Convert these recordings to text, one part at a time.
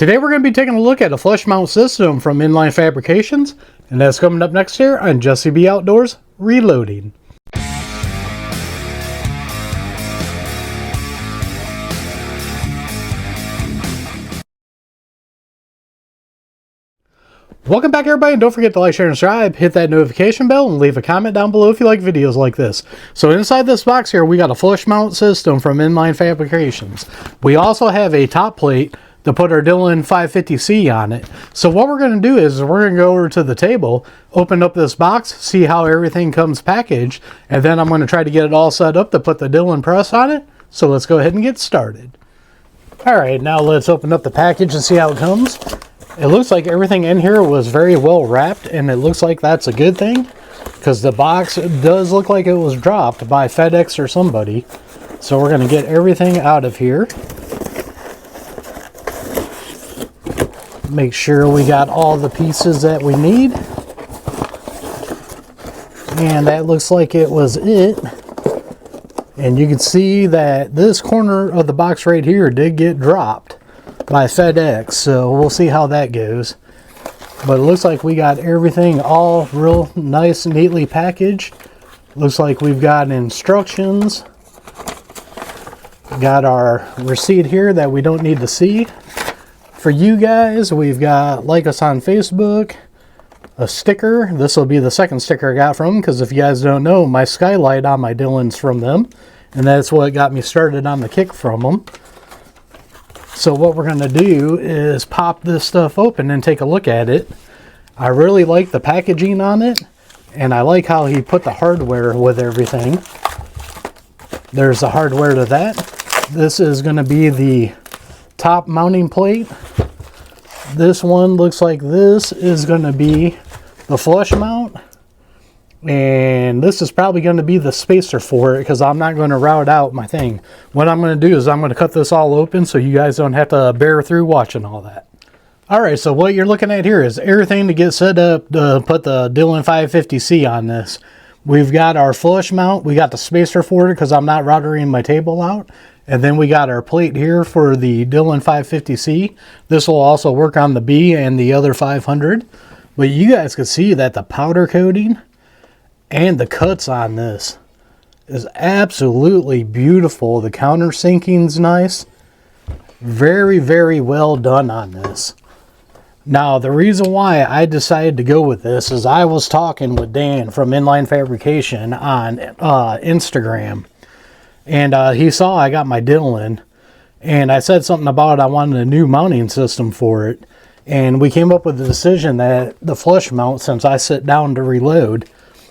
Today we're going to be taking a look at a flush mount system from Inline Fabrications, and that's coming up next here on Jesse B Outdoors Reloading. Welcome back everybody, and don't forget to like, share, and subscribe, hit that notification bell, and leave a comment down below if you like videos like this. So inside this box here, we got a flush mount system from Inline Fabrications. We also have a top plate to put our Dillon 550C on it. So what we're going to do is we're going to go over to the table, open up this box, see how everything comes packaged, and then I'm going to try to get it all set up to put the Dillon press on it. So let's go ahead and get started. Alright, now let's open up the package and see how it comes. It looks like everything in here was very well wrapped, and it looks like that's a good thing because the box does look like it was dropped by FedEx or somebody. So we're going to get everything out of here. Make sure we got all the pieces that we need. And that looks like it was it. And you can see that this corner of the box right here did get dropped by FedEx, so we'll see how that goes. But it looks like we got everything all real nice and neatly packaged. Looks like we've got instructions. Got our receipt here that we don't need to see. For you guys, we've got like us on Facebook, a sticker. This will be the second sticker I got from them, because if you guys don't know, my skylight on my Dillon's from them, and that's what got me started on the kick from them. So what we're going to do is pop this stuff open and take a look at it. I really like the packaging on it, and I like how he put the hardware with everything. There's the hardware to that. This is going to be the top mounting plate. This one looks like this is going to be the flush mount. And this is probably going to be the spacer for it, because I'm not going to route out my thing. What I'm going to do is I'm going to cut this all open so you guys don't have to bear through watching all that. Alright, so what you're looking at here is everything to get set up to put the Dillon 550C on this. We've got our flush mount, we got the spacer for it because I'm not routering my table out. And then we got our plate here for the Dillon 550C. This will also work on the B and the other 500. But you guys can see that the powder coating and the cuts on this is absolutely beautiful. The countersinking's nice. Very, very well done on this. Now, the reason why I decided to go with this is I was talking with Dan from Inline Fabrication on Instagram. And he saw I got my Dillon. And I said something about I wanted a new mounting system for it. And we came up with the decision that the flush mount, since I sit down to reload,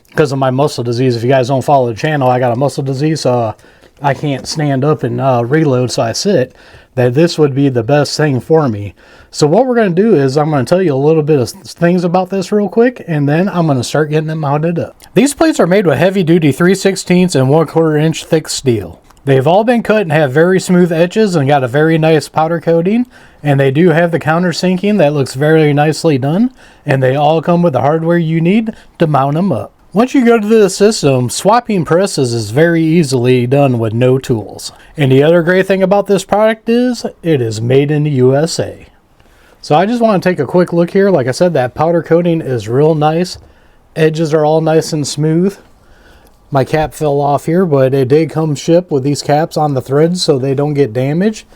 because of my muscle disease. If you guys don't follow the channel, I got a muscle disease, so I can't stand up and reload, so I sit, that this would be the best thing for me. So what we're going to do is I'm going to tell you a little bit of things about this real quick, and then I'm going to start getting it mounted up. These plates are made with heavy-duty 3/16 and 1/4 inch thick steel. They've all been cut and have very smooth edges and got a very nice powder coating, and they do have the countersinking that looks very nicely done, and they all come with the hardware you need to mount them up. Once you go to the system, swapping presses is very easily done with no tools. And the other great thing about this product is it is made in the USA. So I just want to take a quick look here. Like I said, that powder coating is real nice. Edges are all nice and smooth. My cap fell off here, but it did come shipped with these caps on the threads so they don't get damaged.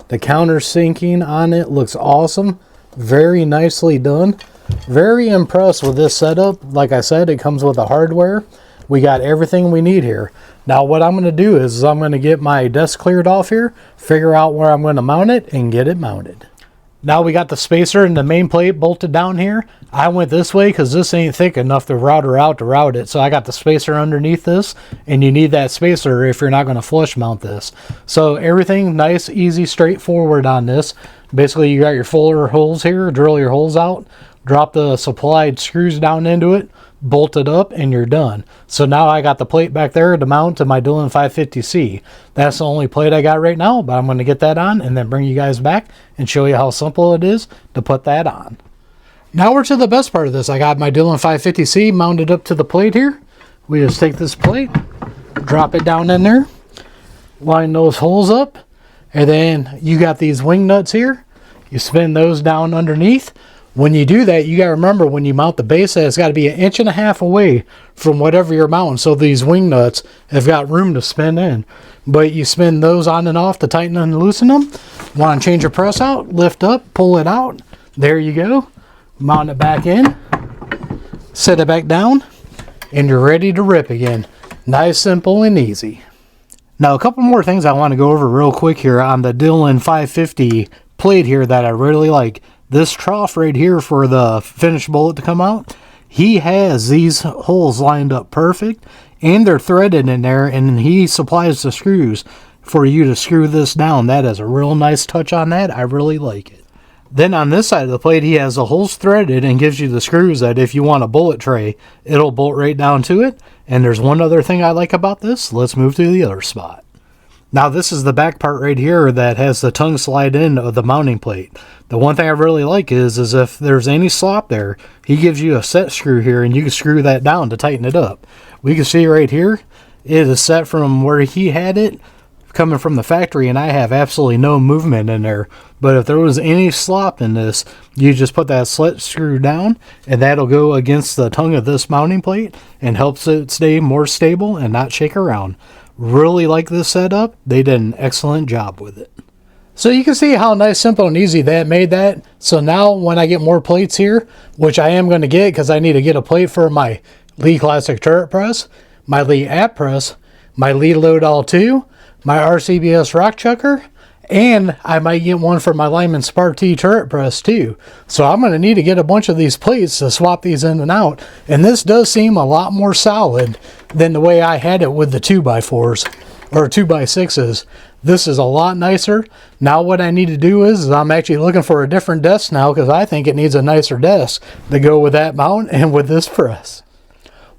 The countersinking on it looks awesome. Very nicely done. Very impressed with this setup. Like I said, it comes with the hardware. We got everything we need here. Now what I'm going to do is I'm going to get my desk cleared off here, figure out where I'm going to mount it, and get it mounted. Now we got the spacer and the main plate bolted down here. I went this way because this ain't thick enough to router out to route it. So I got the spacer underneath this, and you need that spacer if you're not going to flush mount this. So everything nice, easy, straightforward on this. Basically you got your fuller holes here, drill your holes out, drop the supplied screws down into it, bolt it up, and you're done. So now I got the plate back there to mount to my Dillon 550C. That's the only plate I got right now, but I'm going to get that on and then bring you guys back and show you how simple it is to put that on. Now we're to the best part of this. I got my Dillon 550C mounted up to the plate here. We just take this plate, drop it down in there, line those holes up, and then you got these wing nuts here. You spin those down underneath. When you do that, you got to remember when you mount the base that it's got to be 1.5 inches away from whatever you're mounting. So these wing nuts have got room to spin in. But you spin those on and off to tighten and loosen them. Want to change your press out, lift up, pull it out. There you go. Mount it back in. Set it back down. And you're ready to rip again. Nice, simple, and easy. Now a couple more things I want to go over real quick here on the Dillon 550 plate here that I really like. This trough right here for the finished bullet to come out, he has these holes lined up perfect and they're threaded in there, and he supplies the screws for you to screw this down. That is a real nice touch on that. I really like it. Then on this side of the plate, he has the holes threaded and gives you the screws that if you want a bullet tray, it'll bolt right down to it. And there's one other thing I like about this. Let's move to the other spot. Now this is the back part right here that has the tongue slide in of the mounting plate. The one thing I really like is if there's any slop there, he gives you a set screw here and you can screw that down to tighten it up. We can see right here, it is set from where he had it coming from the factory, and I have absolutely no movement in there. But if there was any slop in this, you just put that set screw down and that'll go against the tongue of this mounting plate and helps it stay more stable and not shake around. Really like this setup. They did an excellent job with it. So you can see how nice, simple, and easy that made that. So now when I get more plates here, which I am going to get because I need to get a plate for my Lee Classic Turret Press, my Lee App Press, my Lee Load All 2, my RCBS Rock Chucker, and I might get one for my Lyman Spar-T Turret Press too. So I'm going to need to get a bunch of these plates to swap these in and out. And this does seem a lot more solid than the way I had it with the 2x4s or 2x6s. This is a lot nicer. Now what I need to do is I'm actually looking for a different desk now because I think it needs a nicer desk to go with that mount and with this press.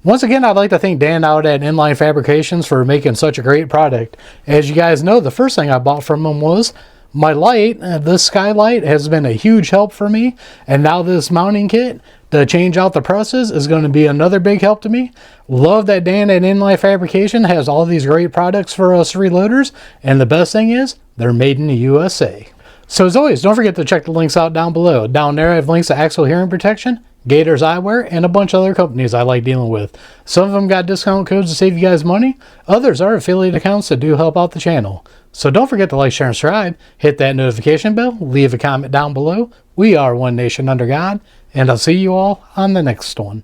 Once again, I'd like to thank Dan out at Inline Fabrications for making such a great product. As you guys know, the first thing I bought from him was my light. This skylight has been a huge help for me. And now this mounting kit to change out the presses is going to be another big help to me. Love that Dan at Inline Fabrication has all these great products for us reloaders. And the best thing is, they're made in the USA. So as always, don't forget to check the links out down below. Down there I have links to Axel Hearing Protection, Gators Eyewear, and a bunch of other companies I like dealing with. Some of them got discount codes to save you guys money. Others are affiliate accounts that do help out the channel. So don't forget to like, share, and subscribe. Hit that notification bell. Leave a comment down below. We are one nation under God. And I'll see you all on the next one.